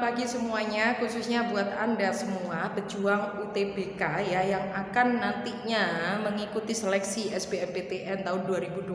pagi semuanya, khususnya buat Anda semua pejuang UTBK ya yang akan nantinya mengikuti seleksi SBMPTN tahun 2020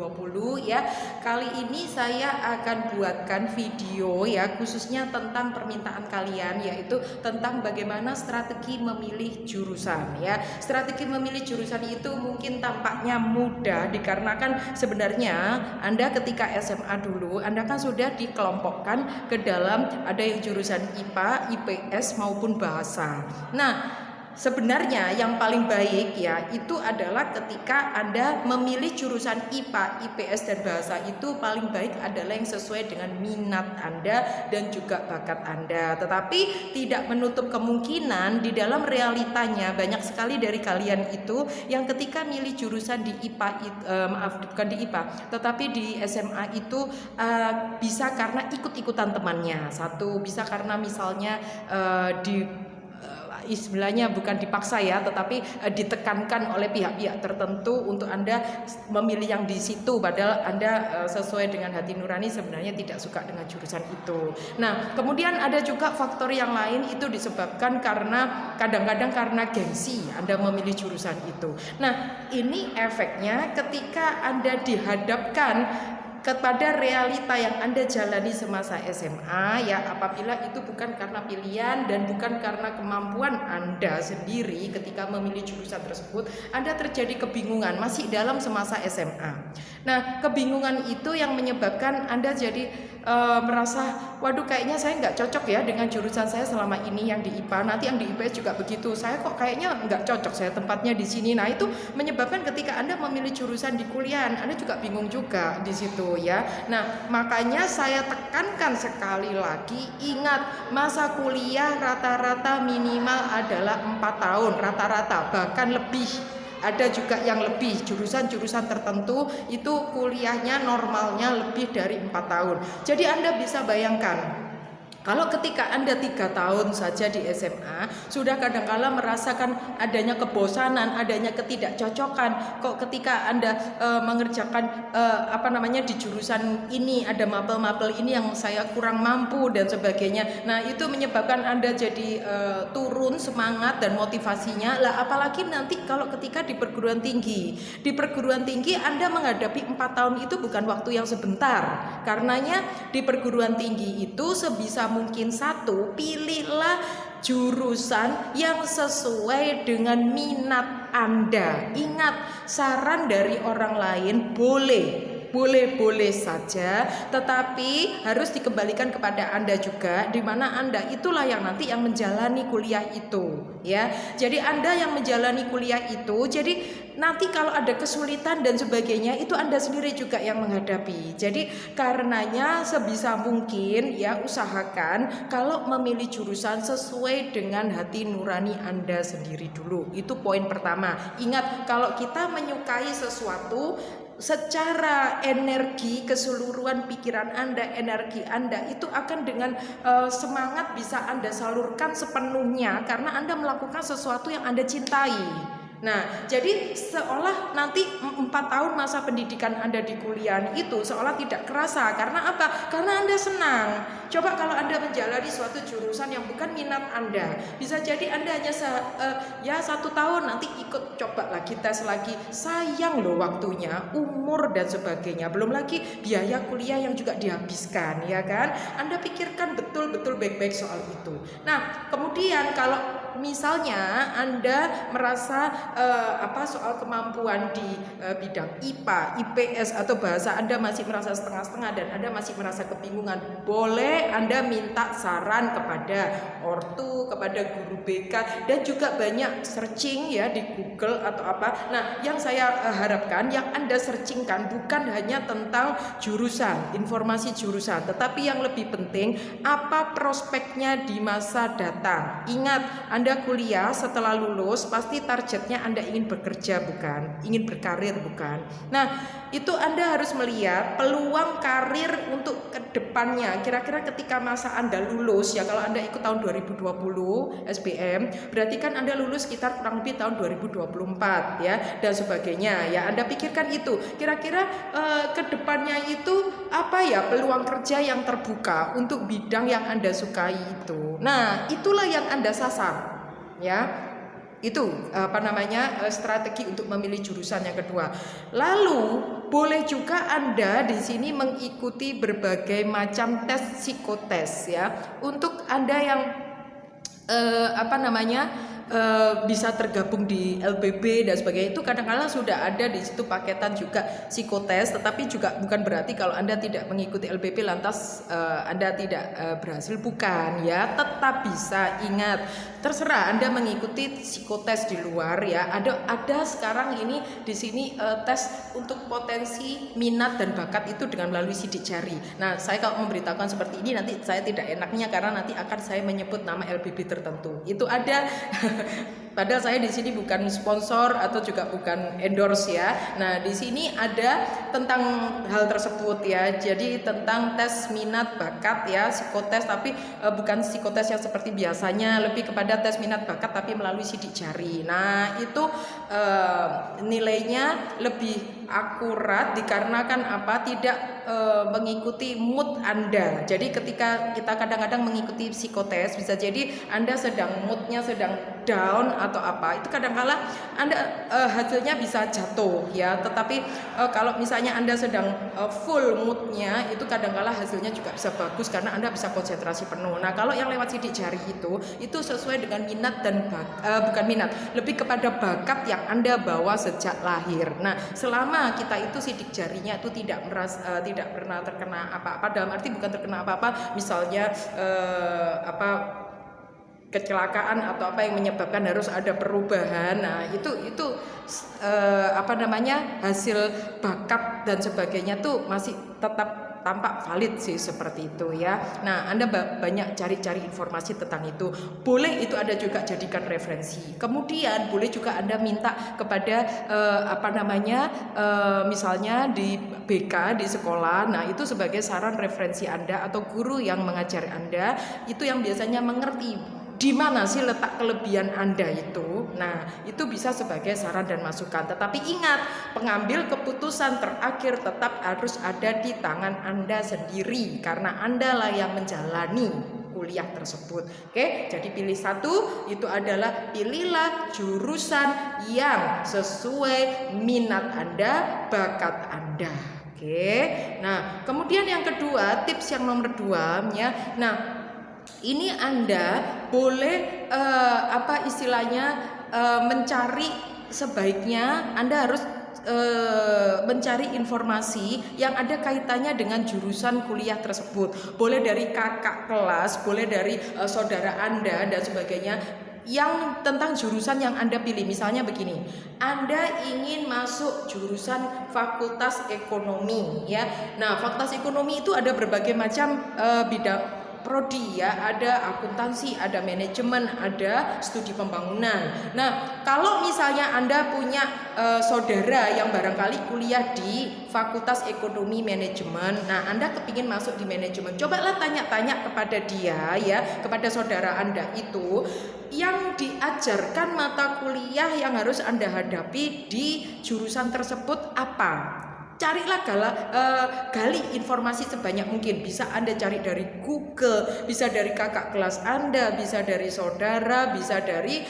ya. Kali ini saya akan buatkan video ya khususnya tentang permintaan kalian, yaitu tentang bagaimana strategi memilih jurusan ya. Strategi memilih jurusan itu mungkin tampaknya mudah dikarenakan sebenarnya Anda ketika SMA dulu Anda kan sudah dikelompokkan ke dalam ada yang jurusan IPA, IPS maupun bahasa. Nah, sebenarnya yang paling baik ya itu adalah ketika Anda memilih jurusan IPA, IPS dan bahasa itu paling baik adalah yang sesuai dengan minat Anda dan juga bakat Anda. Tetapi tidak menutup kemungkinan di dalam realitanya banyak sekali dari kalian itu yang ketika milih jurusan di IPA bukan di IPA, tetapi di SMA itu bisa karena ikut-ikutan temannya. Satu, bisa karena misalnya istilahnya bukan dipaksa ya, tetapi ditekankan oleh pihak-pihak tertentu untuk Anda memilih yang di situ, padahal Anda sesuai dengan hati nurani sebenarnya tidak suka dengan jurusan itu. Nah, kemudian ada juga faktor yang lain, itu disebabkan karena kadang-kadang karena gengsi Anda memilih jurusan itu. Nah, ini efeknya ketika Anda dihadapkan kepada realita yang Anda jalani semasa SMA ya, apabila itu bukan karena pilihan dan bukan karena kemampuan Anda sendiri ketika memilih jurusan tersebut, Anda terjadi kebingungan masih dalam semasa SMA. Nah, kebingungan itu yang menyebabkan Anda jadi merasa, waduh kayaknya saya nggak cocok ya dengan jurusan saya selama ini yang di IPA, nanti yang di IPS juga begitu, saya kok kayaknya nggak cocok, saya tempatnya di sini. Nah, itu menyebabkan ketika Anda memilih jurusan di kuliah, Anda juga bingung juga di situ ya. Nah, makanya saya tekankan sekali lagi, ingat masa kuliah rata-rata minimal adalah 4 tahun, rata-rata bahkan lebih. Ada juga yang lebih, jurusan-jurusan tertentu itu kuliahnya normalnya lebih dari 4 tahun. Jadi Anda bisa bayangkan, kalau ketika Anda 3 tahun saja di SMA sudah kadang-kala merasakan adanya kebosanan, adanya ketidakcocokan. Kok ketika Anda mengerjakan di jurusan ini ada mapel-mapel ini yang saya kurang mampu dan sebagainya. Nah, itu menyebabkan Anda jadi turun semangat dan motivasinya. Lah, apalagi nanti kalau ketika di perguruan tinggi. Di perguruan tinggi Anda menghadapi 4 tahun itu bukan waktu yang sebentar. Karenanya di perguruan tinggi itu sebisa mungkin satu, pilihlah jurusan yang sesuai dengan minat Anda. Ingat, saran dari orang lain boleh saja, tetapi harus dikembalikan kepada Anda juga, di mana Anda itulah yang nanti yang menjalani kuliah itu ya. Jadi Anda yang menjalani kuliah itu, jadi nanti kalau ada kesulitan dan sebagainya itu Anda sendiri juga yang menghadapi. Jadi karenanya sebisa mungkin ya usahakan kalau memilih jurusan sesuai dengan hati nurani Anda sendiri dulu. Itu poin pertama. Ingat, kalau kita menyukai sesuatu, secara energi keseluruhan pikiran Anda, energi Anda itu akan dengan semangat bisa Anda salurkan sepenuhnya karena Anda melakukan sesuatu yang Anda cintai. Nah, jadi seolah nanti 4 tahun masa pendidikan Anda di kuliah itu seolah tidak kerasa. Karena apa? Karena Anda senang. Coba kalau Anda menjalani suatu jurusan yang bukan minat Anda, bisa jadi Anda hanya 1 tahun nanti ikut coba lagi, tes lagi. Sayang loh waktunya, umur dan sebagainya. Belum lagi biaya kuliah yang juga dihabiskan, ya kan? Anda pikirkan betul-betul baik-baik soal itu. Nah, kemudian kalau misalnya Anda merasa soal kemampuan di bidang IPA, IPS atau bahasa Anda masih merasa setengah-setengah dan Anda masih merasa kebingungan, boleh Anda minta saran kepada ortu, kepada guru BK, dan juga banyak searching ya di Google atau apa. Nah, yang saya harapkan yang Anda searchingkan bukan hanya tentang jurusan, informasi jurusan, tetapi yang lebih penting apa prospeknya di masa datang. Ingat, Anda kuliah setelah lulus pasti targetnya Anda ingin bekerja bukan? Ingin berkarir bukan? Nah, itu Anda harus melihat peluang karir untuk kedepannya. Kira-kira ketika masa Anda lulus, ya kalau Anda ikut tahun 2020 SBM, berarti kan Anda lulus sekitar kurang lebih tahun 2024 ya, dan sebagainya ya. Anda pikirkan itu, kira-kira kedepannya itu apa ya peluang kerja yang terbuka untuk bidang yang Anda sukai itu. Nah, itulah yang Anda sasar ya. Itu strategi untuk memilih jurusan yang kedua. Lalu boleh juga Anda di sini mengikuti berbagai macam tes psikotes ya. Untuk Anda yang bisa tergabung di LPB dan sebagainya, itu kadang-kadang sudah ada di situ paketan juga psikotes, tetapi juga bukan berarti kalau Anda tidak mengikuti LPB lantas Anda tidak berhasil, bukan ya, tetap bisa. Ingat, terserah Anda mengikuti psikotes di luar ya. Ada sekarang ini di sini tes untuk potensi minat dan bakat itu dengan melalui sidik jari. Nah, saya kalau memberitakan seperti ini nanti saya tidak enaknya karena nanti akan saya menyebut nama LPB tertentu. Itu ada padahal saya di sini bukan sponsor atau juga bukan endorse ya. Nah, di sini ada tentang hal tersebut ya. Jadi tentang tes minat bakat ya, psikotes, tapi bukan psikotes yang seperti biasanya, lebih kepada tes minat bakat tapi melalui sidik jari. Nah, itu nilainya lebih akurat dikarenakan apa? Tidak mengikuti mood Anda. Jadi ketika kita kadang-kadang mengikuti psikotes, bisa jadi Anda sedang moodnya sedang down atau apa, itu kadang-kala Anda hasilnya bisa jatuh ya. Tetapi kalau misalnya Anda sedang full moodnya, itu kadang-kala hasilnya juga bisa bagus karena Anda bisa konsentrasi penuh. Nah, kalau yang lewat sidik jari itu sesuai dengan minat dan bukan minat, lebih kepada bakat yang Anda bawa sejak lahir. Nah, selama kita itu sidik jarinya itu tidak pernah terkena apa-apa, dalam arti bukan terkena apa-apa, misalnya kecelakaan atau apa yang menyebabkan harus ada perubahan. Nah, itu hasil bakat dan sebagainya tuh masih tetap tampak valid sih, seperti itu ya. Nah, Anda banyak cari-cari informasi tentang itu. Boleh itu Anda juga jadikan referensi. Kemudian boleh juga Anda minta kepada misalnya di BK di sekolah. Nah, itu sebagai saran referensi Anda atau guru yang mengajar Anda, itu yang biasanya mengerti di mana sih letak kelebihan Anda itu. Nah, itu bisa sebagai saran dan masukan. Tetapi ingat, pengambil keputusan terakhir tetap harus ada di tangan Anda sendiri, karena Anda lah yang menjalani kuliah tersebut. Oke, jadi pilih satu, itu adalah pilihlah jurusan yang sesuai minat Anda, bakat Anda. Oke. Nah, kemudian yang kedua, tips yang nomor 2 ya. Nah, ini Anda boleh mencari, sebaiknya Anda harus mencari informasi yang ada kaitannya dengan jurusan kuliah tersebut. Boleh dari kakak kelas, boleh dari saudara Anda dan sebagainya, yang tentang jurusan yang Anda pilih. Misalnya begini, Anda ingin masuk jurusan Fakultas Ekonomi ya. Nah, Fakultas Ekonomi itu ada berbagai macam bidang prodi ya, ada akuntansi, ada manajemen, ada studi pembangunan. Nah, kalau misalnya Anda punya saudara yang barangkali kuliah di Fakultas Ekonomi Manajemen, nah Anda kepingin masuk di manajemen, cobalah tanya-tanya kepada dia ya, kepada saudara Anda itu, yang diajarkan mata kuliah yang harus Anda hadapi di jurusan tersebut apa. Carilah gali informasi sebanyak mungkin. Bisa Anda cari dari Google, bisa dari kakak kelas Anda, bisa dari saudara, bisa dari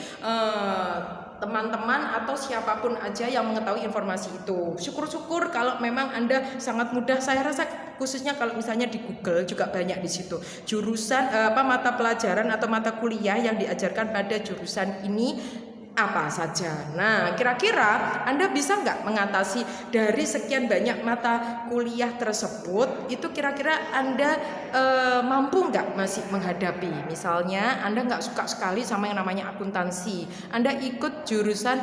teman-teman atau siapapun aja yang mengetahui informasi itu. Syukur-syukur kalau memang Anda sangat mudah. Saya rasa khususnya kalau misalnya di Google juga banyak di situ jurusan mata pelajaran atau mata kuliah yang diajarkan pada jurusan ini apa saja. Nah, kira-kira Anda bisa nggak mengatasi dari sekian banyak mata kuliah tersebut, itu kira-kira Anda mampu nggak masih menghadapi. Misalnya Anda nggak suka sekali sama yang namanya akuntansi, Anda ikut jurusan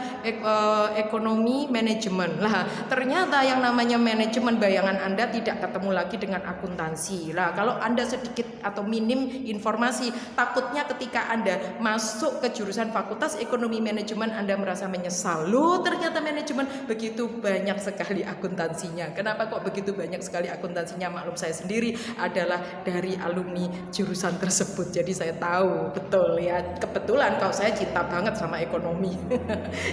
ekonomi manajemen. Lah, ternyata yang namanya manajemen, bayangan Anda tidak ketemu lagi dengan akuntansi. Lah, kalau Anda sedikit atau minim informasi, takutnya ketika Anda masuk ke jurusan Fakultas Ekonomi Manajemen manajemen Anda merasa menyesal. Loh, ternyata manajemen begitu banyak sekali akuntansinya. Kenapa kok begitu banyak sekali akuntansinya? Maklum saya sendiri adalah dari alumni jurusan tersebut. Jadi saya tahu betul ya. Kebetulan kalau saya cinta banget sama ekonomi.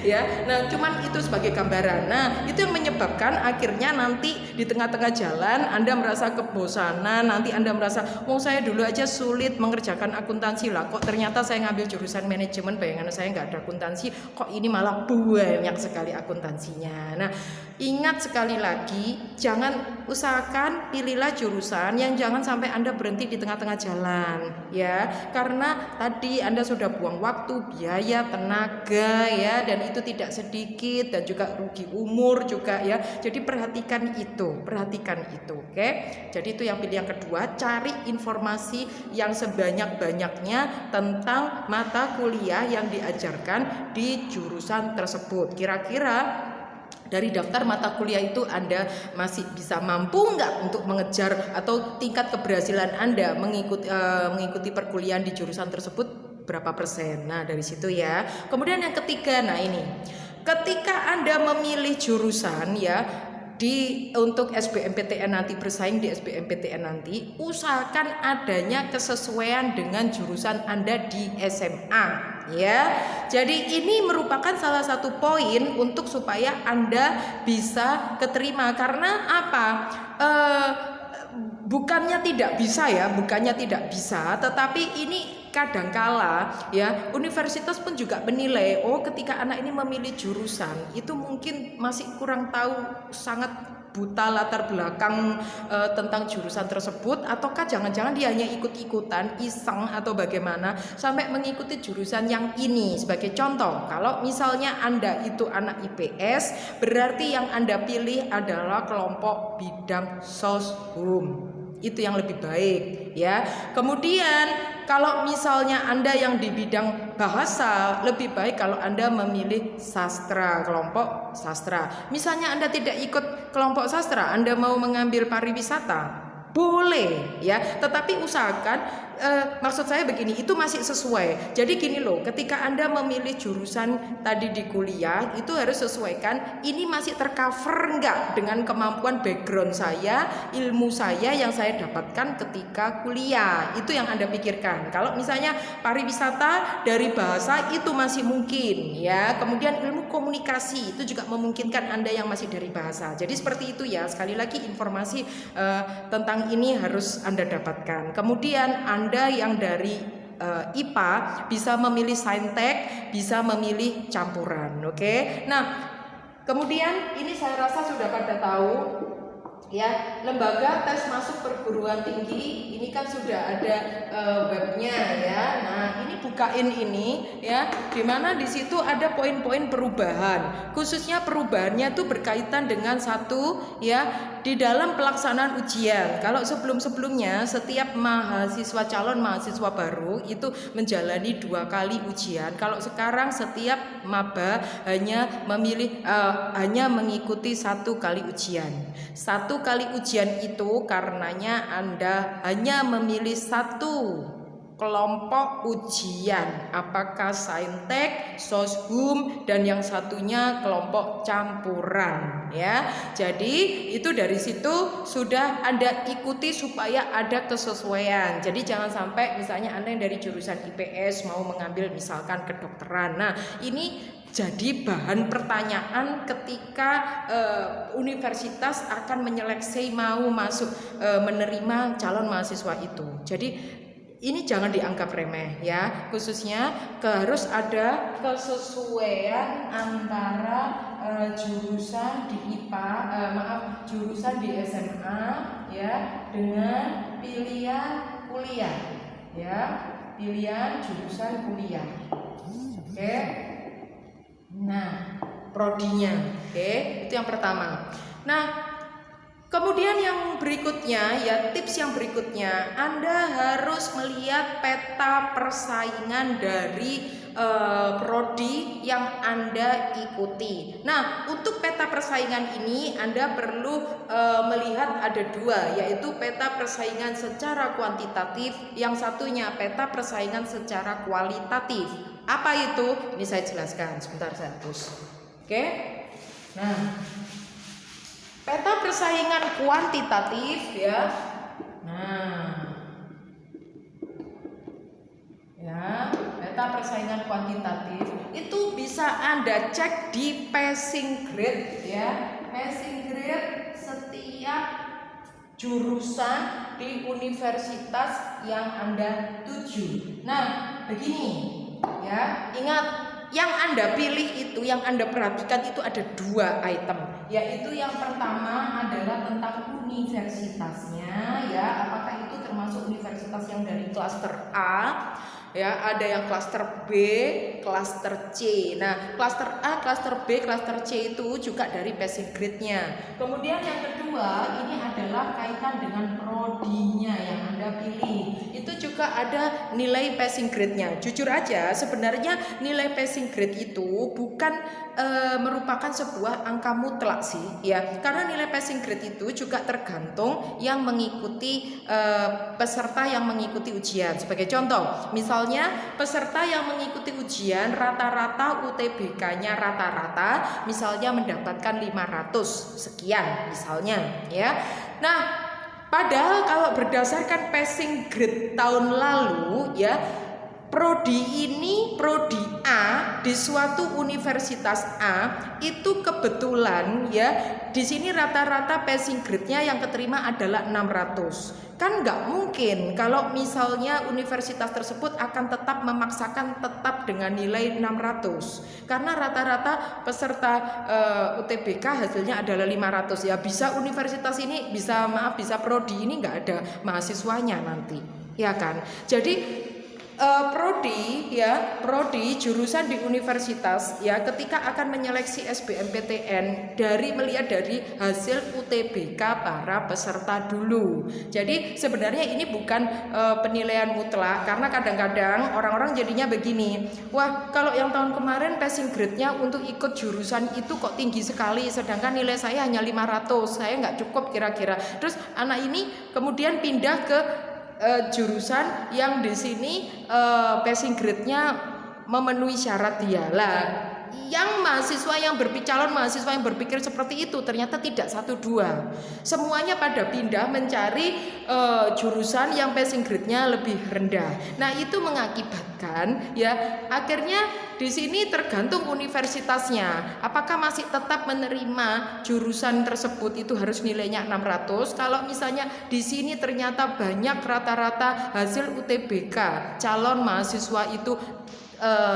Ya. Nah, cuman itu sebagai gambaran. Nah, itu yang menyebabkan akhirnya nanti di tengah-tengah jalan Anda merasa kebosanan, nanti Anda merasa, saya dulu aja sulit mengerjakan akuntansi lah, kok ternyata saya ngambil jurusan manajemen, bayangan saya nggak ada akuntansi, kok ini malah banyak sekali akuntansinya. Nah, ingat sekali lagi, jangan usahakan pilihlah jurusan yang jangan sampai Anda berhenti di tengah-tengah jalan, ya, karena tadi Anda sudah buang waktu, biaya, tenaga, ya, dan itu tidak sedikit, dan juga rugi umur juga, ya. Jadi perhatikan itu, oke? Jadi itu yang pilih yang kedua, cari informasi yang sebanyak-banyaknya tentang mata kuliah yang diajarkan di jurusan tersebut. Kira-kira dari daftar mata kuliah itu Anda masih bisa mampu nggak untuk mengejar, atau tingkat keberhasilan Anda mengikuti perkuliahan di jurusan tersebut berapa persen? Nah, dari situ ya. Kemudian yang ketiga, nah ini, ketika Anda memilih jurusan ya, untuk SBMPTN nanti, bersaing di SBMPTN nanti, usahakan adanya kesesuaian dengan jurusan Anda di SMA, ya. Jadi ini merupakan salah satu poin untuk supaya Anda bisa keterima. Karena apa? Bukannya tidak bisa ya, tetapi ini kadangkala ya, universitas pun juga menilai, ketika anak ini memilih jurusan itu mungkin masih kurang tahu, sangat buta latar belakang tentang jurusan tersebut, ataukah jangan-jangan dia hanya ikut-ikutan iseng atau bagaimana sampai mengikuti jurusan yang ini. Sebagai contoh, kalau misalnya Anda itu anak IPS, berarti yang Anda pilih adalah kelompok bidang soshum. Itu yang lebih baik ya. Kemudian kalau misalnya Anda yang di bidang bahasa, lebih baik kalau Anda memilih sastra, kelompok sastra. Misalnya Anda tidak ikut kelompok sastra, Anda mau mengambil pariwisata, boleh ya, tetapi usahakan maksud saya begini, itu masih sesuai. Jadi gini loh, ketika Anda memilih jurusan tadi di kuliah, itu harus sesuaikan, ini masih tercover enggak dengan kemampuan background saya, ilmu saya yang saya dapatkan ketika kuliah. Itu yang Anda pikirkan. Kalau misalnya pariwisata dari bahasa itu masih mungkin ya. Kemudian ilmu komunikasi itu juga memungkinkan Anda yang masih dari bahasa. Jadi seperti itu ya. Sekali lagi informasi tentang ini harus Anda dapatkan. Kemudian Anda yang dari IPA bisa memilih saintek, bisa memilih campuran, oke? Nah, kemudian ini saya rasa sudah pada tahu ya, lembaga tes masuk perguruan tinggi ini kan sudah ada webnya ya. Nah, ini bukain ini ya, dimana di situ ada poin-poin perubahan. Khususnya perubahannya tuh berkaitan dengan satu ya, di dalam pelaksanaan ujian. Kalau sebelum-sebelumnya setiap calon mahasiswa baru itu menjalani 2 kali ujian. Kalau sekarang setiap maba hanya mengikuti 1 kali ujian. 1 kali ujian itu karenanya Anda hanya memilih 1 kelompok ujian, apakah saintek, soshum, dan yang satunya kelompok campuran ya. Jadi itu dari situ sudah Anda ikuti supaya ada kesesuaian. Jadi jangan sampai misalnya Anda yang dari jurusan IPS mau mengambil misalkan kedokteran. Nah, ini jadi bahan pertanyaan ketika universitas akan menyeleksi mau masuk menerima calon mahasiswa itu. Jadi ini jangan dianggap remeh ya, khususnya harus ada kesesuaian antara jurusan di jurusan di SMA ya dengan pilihan kuliah ya, pilihan jurusan kuliah. Oke. Nah, prodinya, oke, itu yang pertama. Nah, Kemudian yang berikutnya, ya tips yang berikutnya, Anda harus melihat peta persaingan dari prodi yang Anda ikuti. Nah, untuk peta persaingan ini Anda perlu melihat ada dua, yaitu peta persaingan secara kuantitatif, yang satunya peta persaingan secara kualitatif. Apa itu? Ini saya jelaskan, sebentar saya hapus. Oke? Nah, peta persaingan kuantitatif ya. Nah, ya, peta persaingan kuantitatif itu bisa Anda cek di passing grade ya. Passing grade setiap jurusan di universitas yang Anda tuju. Nah, begini ya, ingat yang Anda pilih itu, yang Anda perhatikan itu ada dua item, yaitu yang pertama adalah tentang universitasnya ya, apakah itu termasuk universitas yang dari klaster A ya, ada yang klaster B, klaster C. Nah, klaster A, klaster B, klaster C itu juga dari passing grade-nya. Kemudian yang kedua, ini adalah kaitan dengan prodinya yang Anda pilih. Itu juga ada nilai passing grade-nya. Jujur aja, sebenarnya nilai passing grade itu bukan merupakan sebuah angka mutlak sih ya, karena nilai passing grade itu juga tergantung yang mengikuti peserta yang mengikuti ujian. Sebagai contoh, misalnya peserta yang mengikuti ujian rata-rata UTBK-nya rata-rata misalnya mendapatkan 500 sekian misalnya ya. Nah, padahal kalau berdasarkan passing grade tahun lalu ya, prodi ini, prodi A di suatu universitas A itu kebetulan ya, di sini rata-rata passing grade-nya yang keterima adalah 600. Kan nggak mungkin kalau misalnya universitas tersebut akan tetap memaksakan tetap dengan nilai 600, karena rata-rata peserta UTBK hasilnya adalah 500 ya. Bisa universitas ini, bisa prodi ini nggak ada mahasiswanya nanti ya kan. Jadi prodi ya, prodi jurusan di universitas ya, ketika akan menyeleksi SBMPTN melihat dari hasil UTBK para peserta dulu. Jadi sebenarnya ini bukan penilaian mutlak, karena kadang-kadang orang-orang jadinya begini, wah kalau yang tahun kemarin passing grade-nya untuk ikut jurusan itu kok tinggi sekali, sedangkan nilai saya hanya 500, saya nggak cukup kira-kira. Terus anak ini kemudian pindah ke jurusan yang di sini passing grade-nya memenuhi syarat dia lah. Yang calon mahasiswa yang berpikir seperti itu ternyata tidak satu dua, semuanya pada pindah mencari jurusan yang passing grade-nya lebih rendah. Nah, itu mengakibatkan ya, akhirnya di sini tergantung universitasnya, apakah masih tetap menerima jurusan tersebut itu harus nilainya 600. Kalau misalnya di sini ternyata banyak rata-rata hasil UTBK calon mahasiswa itu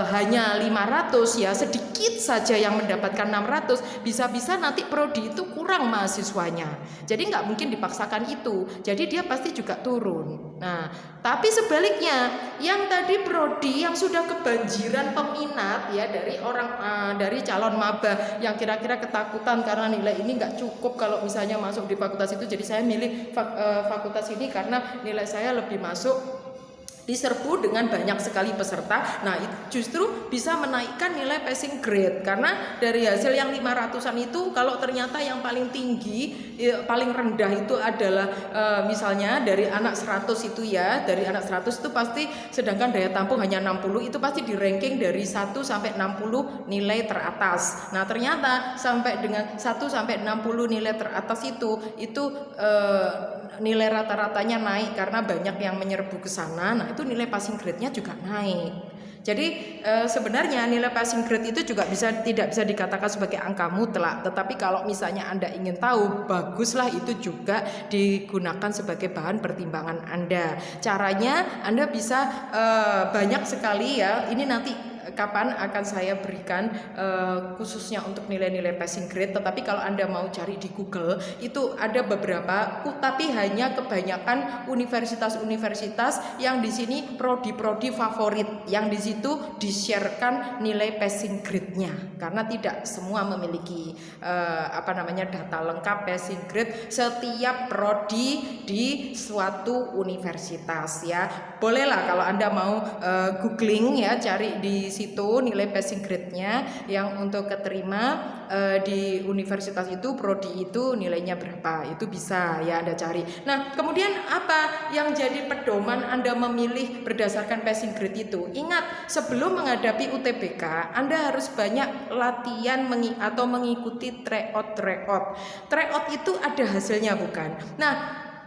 hanya 500 ya, sedikit saja yang mendapatkan 600, bisa-bisa nanti prodi itu kurang mahasiswanya. Jadi nggak mungkin dipaksakan itu, jadi dia pasti juga turun. Nah, tapi sebaliknya, yang tadi prodi yang sudah kebanjiran peminat ya dari calon maba yang kira-kira ketakutan karena nilai ini nggak cukup kalau misalnya masuk di fakultas itu, jadi saya milih fakultas ini karena nilai saya lebih masuk, diserbu dengan banyak sekali peserta. Nah, itu justru bisa menaikkan nilai passing grade, karena dari hasil yang 500-an itu kalau ternyata yang paling tinggi, paling rendah itu adalah misalnya dari anak 100 itu ya, dari anak 100 itu pasti, sedangkan daya tampung hanya 60, itu pasti di ranking dari 1 sampai 60 nilai teratas. Nah, ternyata sampai dengan 1 sampai 60 nilai teratas itu nilai rata-ratanya naik karena banyak yang menyerbu ke sana. Nah, itu nilai passing grade-nya juga naik. Jadi sebenarnya nilai passing grade itu juga tidak bisa dikatakan sebagai angka mutlak, tetapi kalau misalnya Anda ingin tahu, baguslah itu juga digunakan sebagai bahan pertimbangan Anda. Caranya Anda bisa banyak sekali ya, ini nanti kapan akan saya berikan khususnya untuk nilai-nilai passing grade. Tetapi kalau Anda mau cari di Google itu ada beberapa, tapi hanya kebanyakan universitas-universitas yang di sini prodi-prodi favorit, yang di situ di-sharekan nilai passing grade-nya, karena tidak semua memiliki data lengkap passing grade setiap prodi di suatu universitas ya. Bolehlah kalau Anda mau googling ya, cari di situ nilai passing grade-nya yang untuk keterima di universitas itu, prodi itu nilainya berapa, itu bisa ya Anda cari. Nah, kemudian apa yang jadi pedoman Anda memilih berdasarkan passing grade itu? Ingat, sebelum menghadapi UTBK, Anda harus banyak latihan atau mengikuti tryout. Tryout itu ada hasilnya bukan? Nah,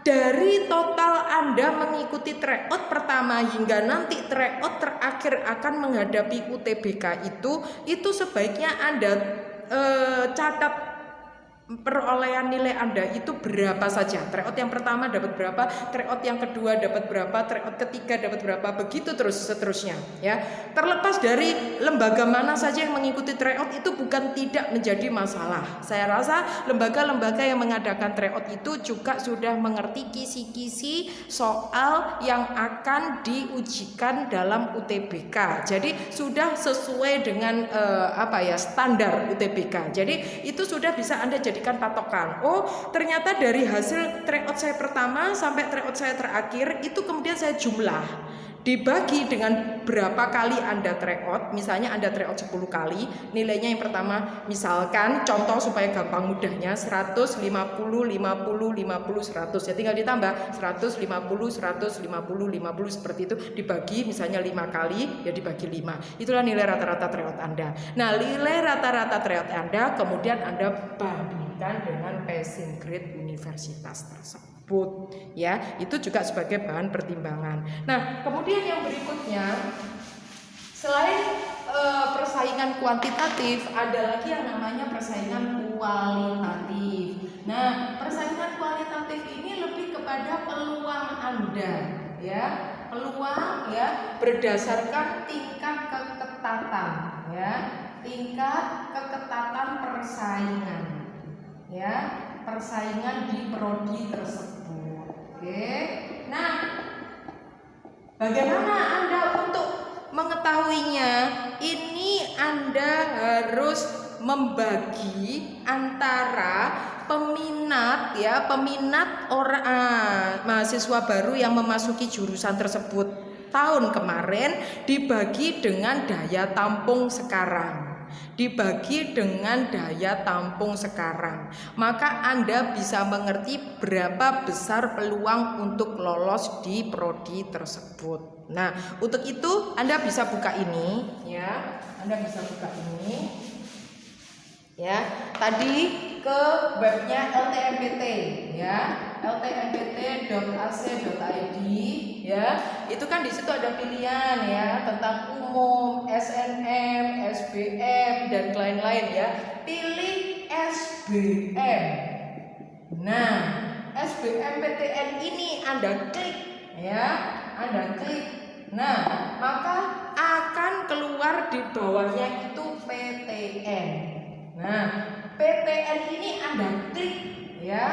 dari total Anda mengikuti tryout pertama hingga nanti tryout terakhir akan menghadapi UTBK itu sebaiknya Anda catat perolehan nilai Anda itu berapa saja. Tryout yang pertama dapat berapa, tryout yang kedua dapat berapa, tryout ketiga dapat berapa, begitu terus seterusnya ya. Terlepas dari lembaga mana saja yang mengikuti tryout itu bukan tidak menjadi masalah. Saya rasa lembaga-lembaga yang mengadakan tryout itu juga sudah mengerti kisi-kisi soal yang akan diujikan dalam UTBK. Jadi sudah sesuai dengan standar UTBK. Jadi itu sudah bisa Anda jadikan patokan. Oh, ternyata dari hasil tryout saya pertama sampai tryout saya terakhir itu kemudian saya jumlah dibagi dengan berapa kali Anda tryout. Misalnya Anda tryout 10 kali, nilainya yang pertama misalkan contoh supaya gampang mudahnya 150, 50, 50, 100. Ya tinggal ditambah 150, 150, 50 seperti itu, dibagi misalnya 5 kali, ya dibagi 5. Itulah nilai rata-rata tryout Anda. Nah, nilai rata-rata tryout Anda kemudian Anda bandingkan dengan passing grade universitas tersebut. Ya, itu juga sebagai bahan pertimbangan. Nah, kemudian yang berikutnya, selain persaingan kuantitatif, ada lagi yang namanya persaingan kualitatif. Nah, persaingan kualitatif ini lebih kepada peluang Anda, ya, peluang ya berdasarkan tingkat keketatan, ya, tingkat keketatan persaingan, ya, persaingan di prodi tersebut. Oke. Nah, bagaimana Anda untuk mengetahuinya? Ini Anda harus membagi antara peminat ya, mahasiswa baru yang memasuki jurusan tersebut tahun kemarin dibagi dengan daya tampung sekarang. Dibagi dengan daya tampung sekarang, maka Anda bisa mengerti berapa besar peluang untuk lolos di prodi tersebut. Nah, untuk itu Anda bisa buka ini ya. Anda bisa buka ini ya. Tadi ke webnya LTMPT ya, ltmpt.ac.id ya. Itu kan di situ ada pilihan ya tentang umum, SNM, SBM dan lain-lain ya. Pilih SBM. Nah, SBMPTN ini Anda klik ya, Anda klik. Nah, maka akan keluar di bawahnya itu PTN. Nah, PTN ini Anda klik ya.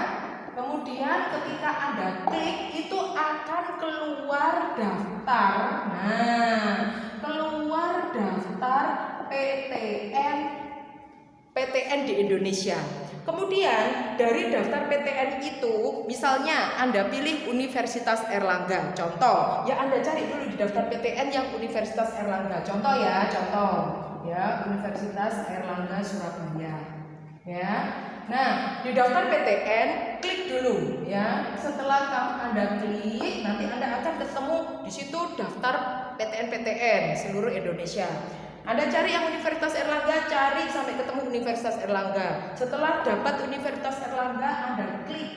Kemudian ketika Anda klik itu akan keluar daftar. Nah, keluar daftar PTN di Indonesia. Kemudian dari daftar PTN itu, misalnya Anda pilih Universitas Airlangga, contoh. Ya Anda cari dulu di daftar PTN yang Universitas Airlangga. Contoh ya, Universitas Airlangga Surabaya. Ya. Nah, di daftar PTN klik dulu ya. Setelah Anda klik, nanti Anda akan ketemu di situ daftar PTN seluruh Indonesia. Anda cari yang Universitas Airlangga, cari sampai ketemu Universitas Airlangga. Setelah dapat Universitas Airlangga, Anda klik.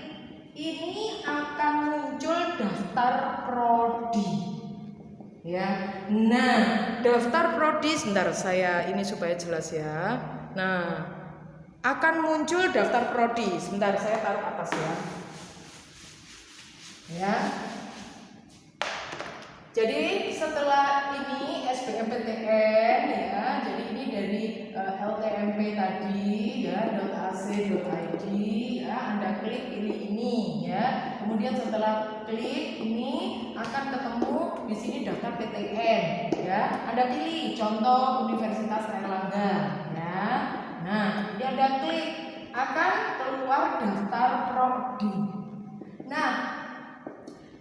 Ini akan muncul daftar prodi. Ya. Nah, daftar prodi, sebentar saya ini supaya jelas ya. Nah, akan muncul daftar prodi. Sebentar saya taruh atas ya. Ya. Jadi setelah ini SBMPTN ya, tadi ya .ac.id ya, Anda klik pilih ini ya. Kemudian setelah klik ini akan ketemu di sini daftar PTN ya. Anda pilih contoh Universitas Airlangga ya. Nah, ini Anda klik akan keluar daftar prodi. Nah,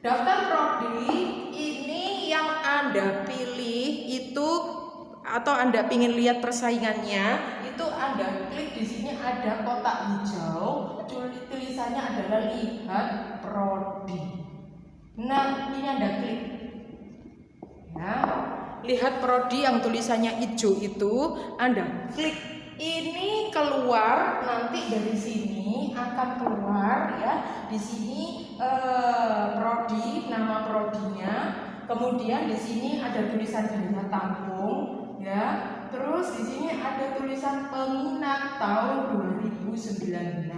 daftar prodi ini yang Anda pilih itu atau Anda ingin lihat persaingannya, itu Anda klik di sini ada kotak hijau, tulisannya adalah lihat prodi. Nah, ini Anda klik. Ya, lihat prodi yang tulisannya hijau itu Anda klik. Ini keluar, nanti dari sini akan keluar ya. Di sini prodi, nama prodinya. Kemudian di sini ada tulisan daya tampung. Ya, terus di sini ada tulisan peminat tahun 2019,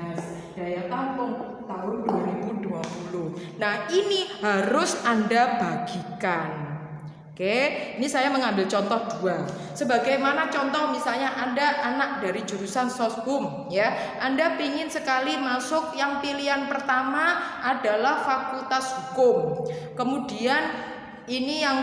daya tampung tahun 2020. Nah, ini harus Anda bagikan. Oke, ini saya mengambil contoh 2. Sebagaimana contoh misalnya Anda anak dari jurusan Soshum ya. Anda ingin sekali masuk yang pilihan pertama adalah Fakultas Hukum. Kemudian ini yang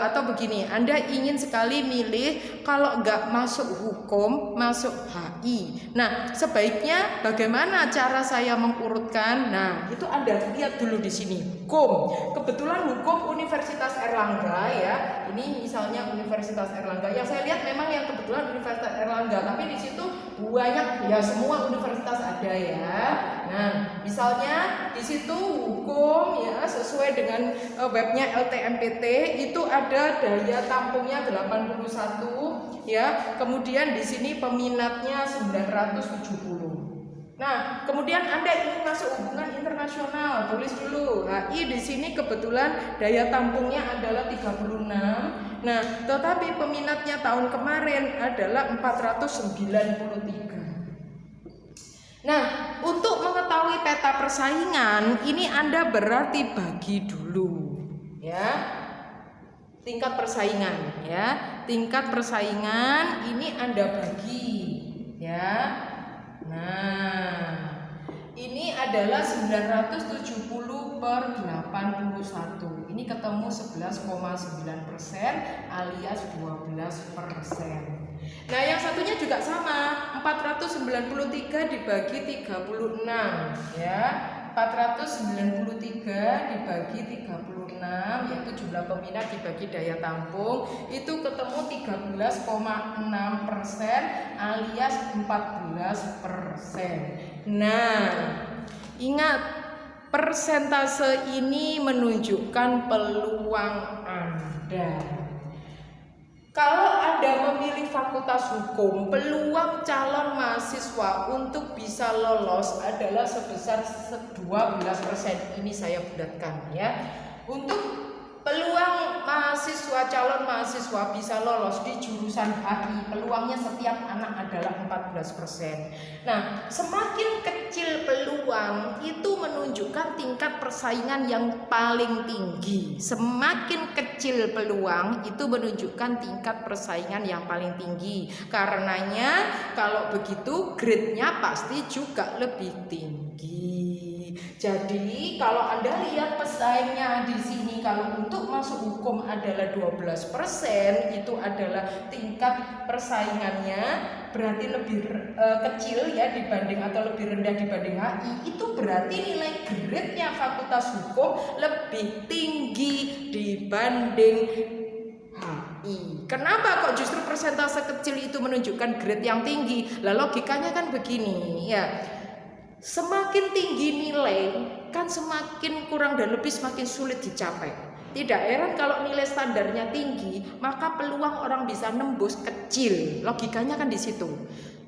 atau begini, Anda ingin sekali milih kalau nggak masuk hukum, masuk HI. Nah, sebaiknya bagaimana cara saya mengurutkan? Nah, itu Anda lihat dulu di sini. Hukum, kebetulan hukum Universitas Airlangga ya. Ini misalnya Universitas Airlangga. Yang saya lihat memang yang kebetulan Universitas Airlangga, tapi di situ banyak ya, semua universitas ada ya. Nah, misalnya di situ hukum ya, sesuai dengan webnya LTMPT itu ada daya tampungnya 81 ya. Kemudian di sini peminatnya 970. Nah, kemudian Anda ingin masuk hubungan internasional, tulis dulu. HI di sini kebetulan daya tampungnya adalah 36. Nah, tetapi peminatnya tahun kemarin adalah 493. Nah, untuk mengetahui peta persaingan, ini Anda berarti bagi dulu ya. Tingkat persaingan ya. Tingkat persaingan ini Anda bagi ya. Nah, ini adalah 970 per 81. Ini ketemu 11,9% alias 12%. Nah, yang satunya juga sama, 493 dibagi 36 ya. 493 dibagi 36 yaitu jumlah peminat dibagi daya tampung, itu ketemu 13,6% alias 14%. Nah, ingat, persentase ini menunjukkan peluang Anda. Kalau Anda memilih Fakultas Hukum, peluang calon mahasiswa untuk bisa lolos adalah sebesar 12%. Ini saya bulatkan ya. Untuk peluang calon mahasiswa bisa lolos di jurusan HI, peluangnya setiap anak adalah 14%. Nah, semakin kecil peluang itu menunjukkan tingkat persaingan yang paling tinggi. Semakin kecil peluang itu menunjukkan tingkat persaingan yang paling tinggi. Karenanya kalau begitu grade-nya pasti juga lebih tinggi. Jadi kalau Anda lihat pesaingnya di sini, kalau untuk masuk hukum adalah 12%, itu adalah tingkat persaingannya berarti lebih kecil ya dibanding atau lebih rendah dibanding HI. Itu berarti nilai grade-nya Fakultas Hukum lebih tinggi dibanding HI. Kenapa kok justru persentase kecil itu menunjukkan grade yang tinggi? Lah logikanya kan begini ya. Semakin tinggi nilai kan semakin kurang dan lebih semakin sulit dicapai. Tidak heran kalau nilai standarnya tinggi, maka peluang orang bisa nembus kecil. Logikanya kan di situ.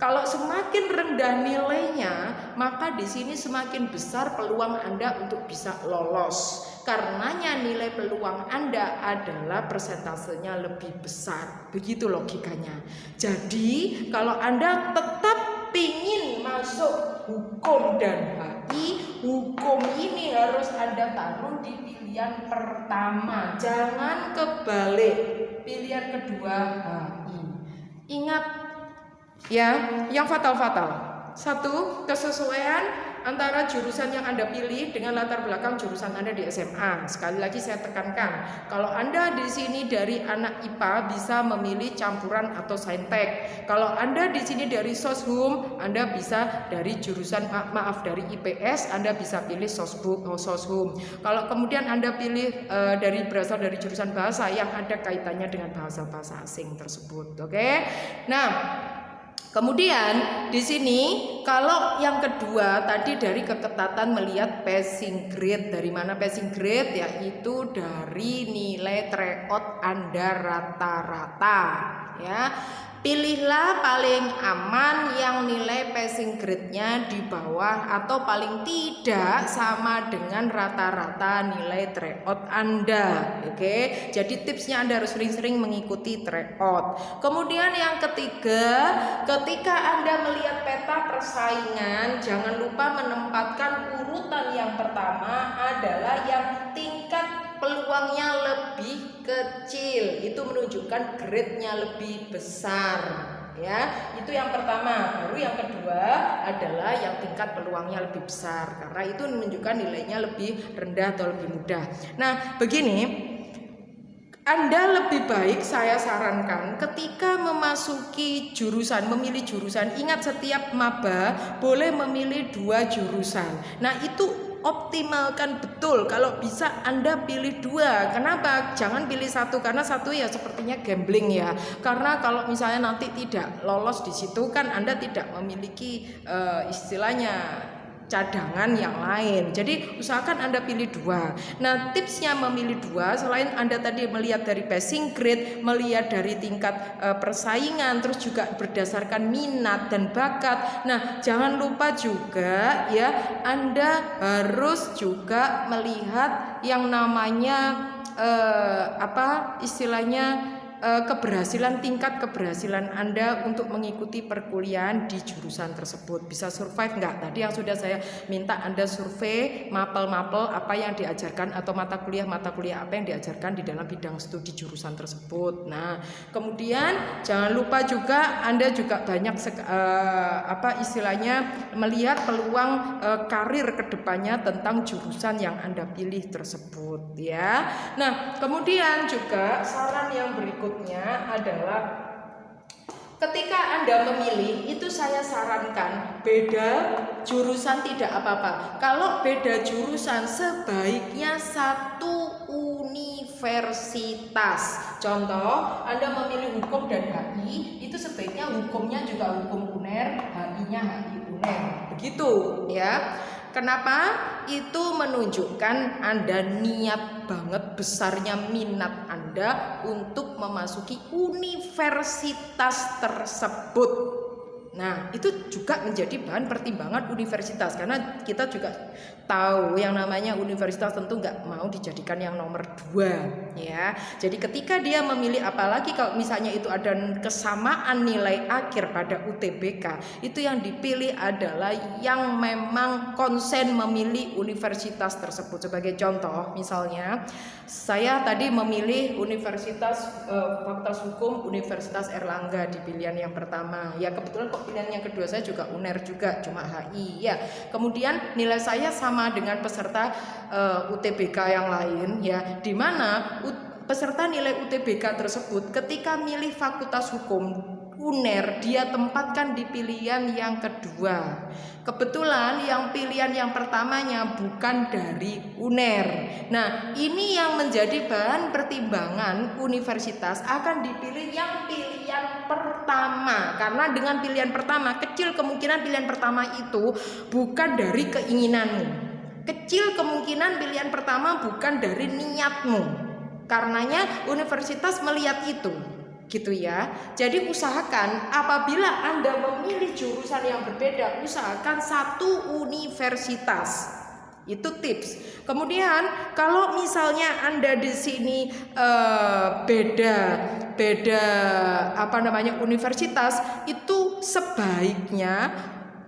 Kalau semakin rendah nilainya, maka di sini semakin besar peluang Anda untuk bisa lolos. Karenanya nilai peluang Anda adalah persentasenya lebih besar. Begitu logikanya. Jadi kalau Anda tetap ingin masuk hukum dan HI, hukum ini harus Anda taruh di pilihan pertama. Jangan kebalik, pilihan kedua HI. Ingat, Ya, yang fatal-fatal. Satu, kesesuaian antara jurusan yang Anda pilih dengan latar belakang jurusan Anda di SMA. Sekali lagi saya tekankan, kalau Anda di sini dari anak IPA bisa memilih campuran atau saintek. Kalau Anda di sini dari soshum, Anda bisa dari jurusan dari IPS, Anda bisa pilih soshum. Kalau kemudian Anda pilih berasal dari jurusan bahasa yang ada kaitannya dengan bahasa-bahasa asing tersebut. Oke. Nah, kemudian di sini kalau yang kedua tadi dari keketatan melihat passing grade. Dari mana passing grade? Yaitu dari nilai tryout Anda rata-rata, ya. Pilihlah paling aman yang nilai passing grade-nya di bawah atau paling tidak sama dengan rata-rata nilai tryout Anda. Oke, jadi tipsnya Anda harus sering-sering mengikuti tryout. Kemudian yang ketiga, ketika Anda melihat peta persaingan, jangan lupa menempatkan urutan yang pertama adalah yang tingkat peluangnya lebih kecil, itu menunjukkan grade-nya lebih besar, ya. Itu yang pertama. Baru yang kedua adalah yang tingkat peluangnya lebih besar, karena itu menunjukkan nilainya lebih rendah atau lebih mudah. Nah, begini, Anda lebih baik saya sarankan ketika memasuki jurusan, memilih jurusan, ingat setiap maba boleh memilih 2 jurusan. Nah, itu optimalkan betul. Kalau bisa Anda pilih 2. Kenapa? Jangan pilih 1, karena 1 ya sepertinya gambling ya. Karena kalau misalnya nanti tidak lolos di situ kan Anda tidak memiliki istilahnya cadangan yang lain. Jadi usahakan Anda pilih 2. Nah, tipsnya memilih 2 selain Anda tadi melihat dari passing grade, melihat dari tingkat persaingan, terus juga berdasarkan minat dan bakat. Nah, jangan lupa juga ya, Anda harus juga melihat yang namanya tingkat keberhasilan Anda untuk mengikuti perkuliahan di jurusan tersebut. Bisa survive nggak? Tadi yang sudah saya minta Anda survei mapel-mapel apa yang diajarkan atau mata kuliah apa yang diajarkan di dalam bidang studi jurusan tersebut. Nah, kemudian jangan lupa juga Anda juga banyak melihat peluang karir kedepannya tentang jurusan yang Anda pilih tersebut, ya. Nah, kemudian juga saran yang berikutnya adalah ketika Anda memilih, itu saya sarankan beda jurusan tidak apa-apa. Kalau beda jurusan sebaiknya satu universitas. Contoh, Anda memilih hukum dan HI, itu sebaiknya hukumnya juga hukum UNER, HI-nya HI UNER. Begitu, ya. Kenapa? Itu menunjukkan Anda niat banget, besarnya minat Anda untuk memasuki universitas tersebut. Nah, itu juga menjadi bahan pertimbangan universitas, karena kita juga tahu yang namanya universitas tentu nggak mau dijadikan yang nomor 2, ya. Jadi ketika dia memilih, apalagi kalau misalnya itu ada kesamaan nilai akhir pada UTBK, itu yang dipilih adalah yang memang konsen memilih universitas tersebut. Sebagai contoh, misalnya saya tadi memilih Universitas Fakultas Hukum Universitas Erlangga di pilihan yang pertama. Ya, kebetulan kok pilihan yang kedua saya juga UNER juga, cuma HI. Ya, kemudian nilai saya sama dengan peserta UTBK yang lain, ya, di mana peserta nilai UTBK tersebut ketika milih Fakultas Hukum UNER dia tempatkan di pilihan yang kedua. Kebetulan yang pilihan yang pertamanya bukan dari UNER. Nah, ini yang menjadi bahan pertimbangan universitas akan dipilih yang pilihan pertama. Karena dengan pilihan pertama, kecil kemungkinan pilihan pertama itu bukan dari keinginanmu. Kecil kemungkinan pilihan pertama bukan dari niatmu. Karenanya universitas melihat itu, gitu ya. Jadi usahakan apabila Anda memilih jurusan yang berbeda, usahakan satu universitas. Itu tips. Kemudian kalau misalnya Anda di sini beda universitas, itu sebaiknya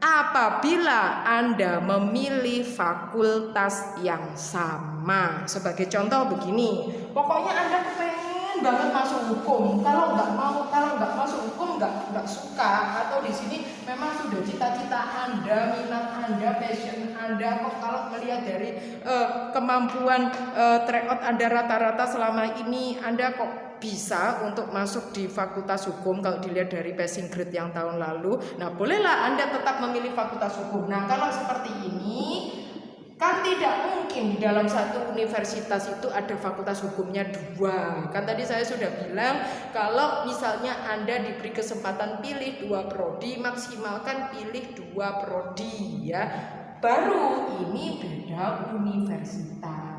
apabila Anda memilih fakultas yang sama. Sebagai contoh begini, pokoknya Anda pengen banget masuk hukum. Kalau nggak masuk hukum nggak suka, atau di sini memang sudah cita-cita Anda, minat Anda, passion Anda, kok kalau melihat dari kemampuan tryout Anda rata-rata selama ini, Anda kok bisa untuk masuk di Fakultas Hukum kalau dilihat dari passing grade yang tahun lalu. Nah, bolehlah Anda tetap memilih Fakultas Hukum. Nah, kalau seperti ini kan tidak mungkin di dalam satu universitas itu ada fakultas hukumnya dua. Kan tadi saya sudah bilang kalau misalnya Anda diberi kesempatan pilih 2 prodi, maksimalkan pilih 2 prodi ya. Baru ini beda universitas.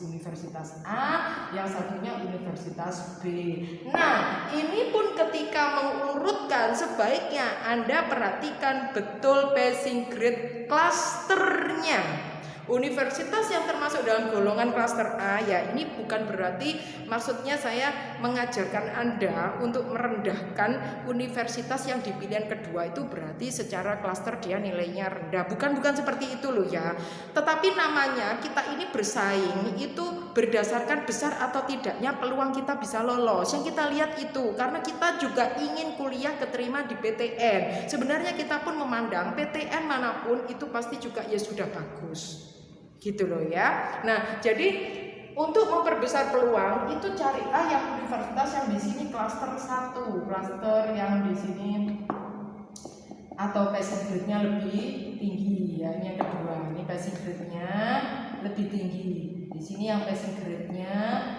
Universitas A, yang satunya Universitas B. Nah, ini pun ketika mengurutkan sebaiknya Anda perhatikan betul passing grade klasternya. Universitas yang termasuk dalam golongan klaster A, ya ini bukan berarti maksudnya saya mengajarkan Anda untuk merendahkan universitas yang di pilihan kedua itu berarti secara klaster dia nilainya rendah. Bukan seperti itu loh ya. Tetapi namanya kita ini bersaing itu berdasarkan besar atau tidaknya peluang kita bisa lolos. Yang kita lihat itu karena kita juga ingin kuliah keterima di PTN. Sebenarnya kita pun memandang PTN manapun itu pasti juga ya sudah bagus. Gitu loh ya. Nah, jadi untuk memperbesar peluang itu carilah yang universitas yang di sini klaster 1, klaster yang di sini atau passing grade-nya lebih tinggi ya. Ini yang kedua, ini passing grade-nya lebih tinggi. Di sini yang passing grade-nya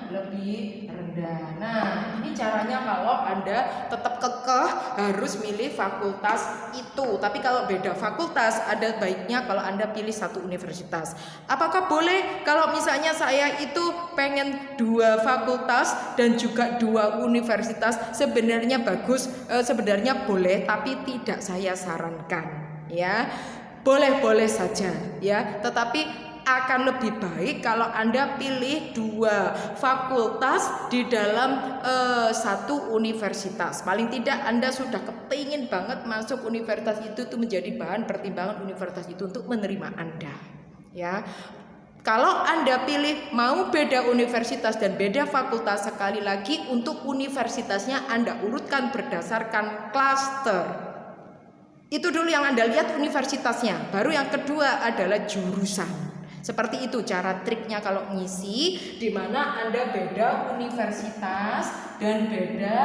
lebih rendah. Nah, ini caranya kalau Anda tetap kekeh harus milih fakultas itu. Tapi kalau beda fakultas, ada baiknya kalau Anda pilih satu universitas. Apakah boleh kalau misalnya saya itu pengen 2 fakultas dan juga 2 universitas? Sebenarnya bagus, sebenarnya boleh, tapi tidak saya sarankan ya. Boleh-boleh saja ya, tetapi akan lebih baik kalau Anda pilih 2 fakultas di dalam satu universitas. Paling tidak Anda sudah kepingin banget masuk universitas itu tuh menjadi bahan pertimbangan universitas itu untuk menerima Anda. Ya. Kalau Anda pilih mau beda universitas dan beda fakultas, sekali lagi untuk universitasnya Anda urutkan berdasarkan klaster. Itu dulu yang Anda lihat universitasnya. Baru yang kedua adalah jurusan. Seperti itu cara triknya kalau ngisi, di mana Anda beda universitas dan beda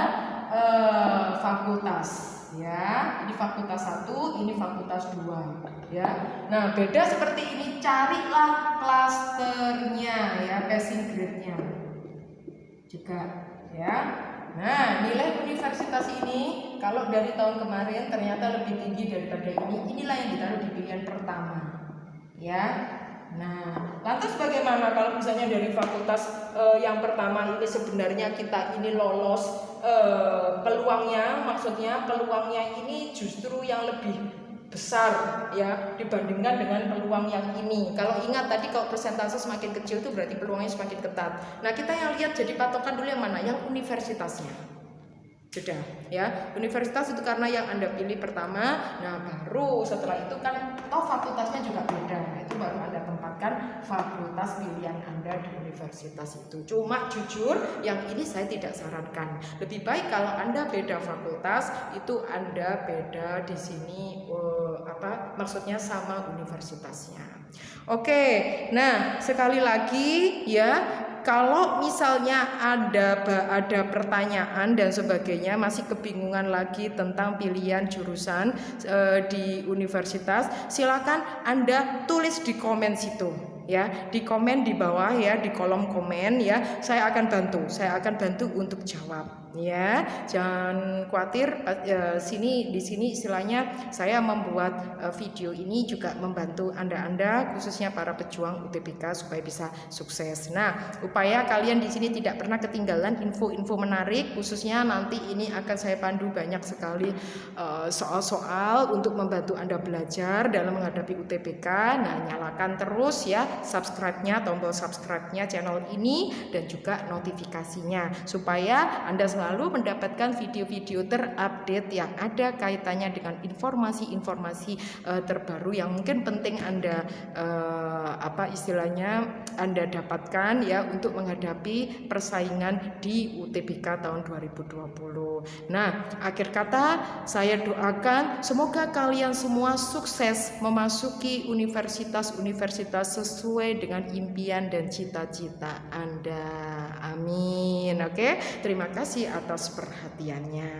fakultas ya. Ini fakultas 1, ini fakultas 2 ya. Nah, beda seperti ini, carilah klasternya ya, passing grade-nya juga ya. Nah, nilai universitas ini kalau dari tahun kemarin ternyata lebih tinggi daripada ini. Inilah yang ditaruh di pilihan pertama ya. Nah, lantas bagaimana kalau misalnya dari fakultas yang pertama ini sebenarnya kita ini lolos peluangnya, maksudnya peluangnya ini justru yang lebih besar ya dibandingkan dengan peluang yang ini. Kalau ingat tadi kalau persentase semakin kecil itu berarti peluangnya semakin ketat. Nah, kita yang lihat jadi patokan dulu yang mana? Yang universitasnya. Sudah ya, universitas itu karena yang Anda pilih pertama. Nah, baru setelah itu kan toh fakultasnya juga beda. Nah, itu baru Anda tempatkan fakultas pilihan Anda di universitas itu. Cuma jujur yang ini saya tidak sarankan. Lebih baik kalau Anda beda fakultas itu Anda beda di sini maksudnya sama universitasnya. Oke. Nah, sekali lagi ya, kalau misalnya ada pertanyaan dan sebagainya, masih kebingungan lagi tentang pilihan jurusan di universitas, silakan Anda tulis di komen situ ya, di komen di bawah ya, di kolom komen ya. Saya akan bantu untuk jawab ya. Jangan khawatir, di sini istilahnya saya membuat video ini juga membantu Anda khususnya para pejuang UTBK supaya bisa sukses. Nah, upaya kalian di sini tidak pernah ketinggalan info-info menarik, khususnya nanti ini akan saya pandu banyak sekali soal-soal untuk membantu Anda belajar dalam menghadapi UTBK. Nah, nyalakan terus ya tombol subscribe-nya channel ini dan juga notifikasinya supaya Anda selalu selalu mendapatkan video-video terupdate yang ada kaitannya dengan informasi-informasi terbaru yang mungkin penting Anda Anda dapatkan ya untuk menghadapi persaingan di UTBK tahun 2020. Nah, akhir kata saya doakan semoga kalian semua sukses memasuki universitas-universitas sesuai dengan impian dan cita-cita Anda. Amin. Oke, terima kasih atas perhatiannya.